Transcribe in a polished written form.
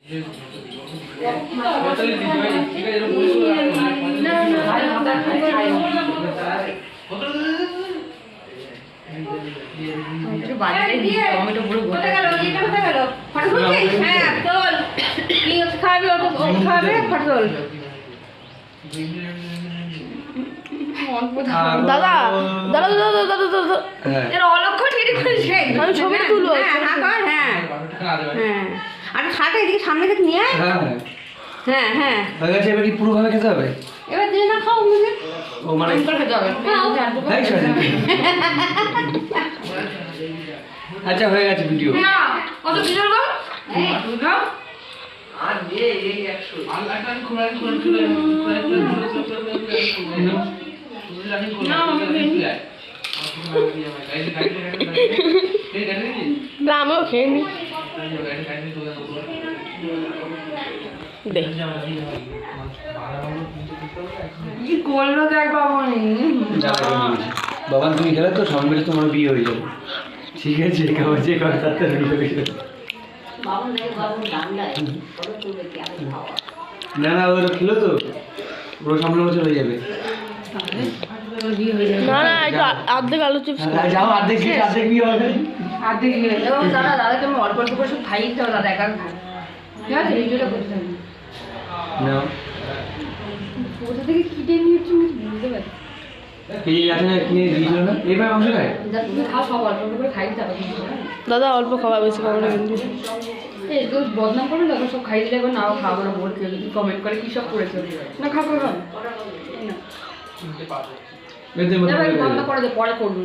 দাদা দাদা দাদা দাদা দাদা অলক্ষ ঠিক করে আমি ছবি তুলবো। হ্যাঁ হ্যাঁ আর খাটা এদিকে সামনে থেকে নিয়ে আয়। হ্যাঁ হ্যাঁ হয়ে গেছে। এবার কি পুরোভাবে খেতে হবে? এবার দিয়ে না খাও মুখে। ও মানে খেতে হবে। আচ্ছা হয়ে গেছে ভিডিও। না কত ভিডিও গো বুঝাও আর এই 100 আর লাগান খোলা আমিও খেয়ে নি কি করলো দেখ বাবা তুমি খেলে তো সব মিলে তোমার বিয়ে হয়ে যাবে। ঠিক আছে যে কথা বিয়ে হয়ে যাবে। না না ওরা খেলো তো পুরো সামনে বছর হয়ে যাবে। না না একটু অর্ধেক আলু চিপস যাও অর্ধেক বিয়ে হবে। অর্ধেক দাদা দাদাকে আমি অল্প অল্প করে সব খাই দিতে হবে দাদা একা ঠিক আছে ভিডিওটা করতে হবে না কোথা থেকে কিনে নিয়েছি বুঝতে পারি এই আছে না কিনে দিয়েছিল না এইবার মাংস খায় তুমি খাও সব অল্প অল্প করে খাই দিতে হবে দাদা অল্প খাওয়া বেশি খাবো না কিন্তু এই তো বদনাম করবে দেখো সব খাই দিলে এখন নাও খাবো না বলতে যদি কমেন্ট করে কী সব করেছে না খাবো না বন্ধ করে দে পরে করবো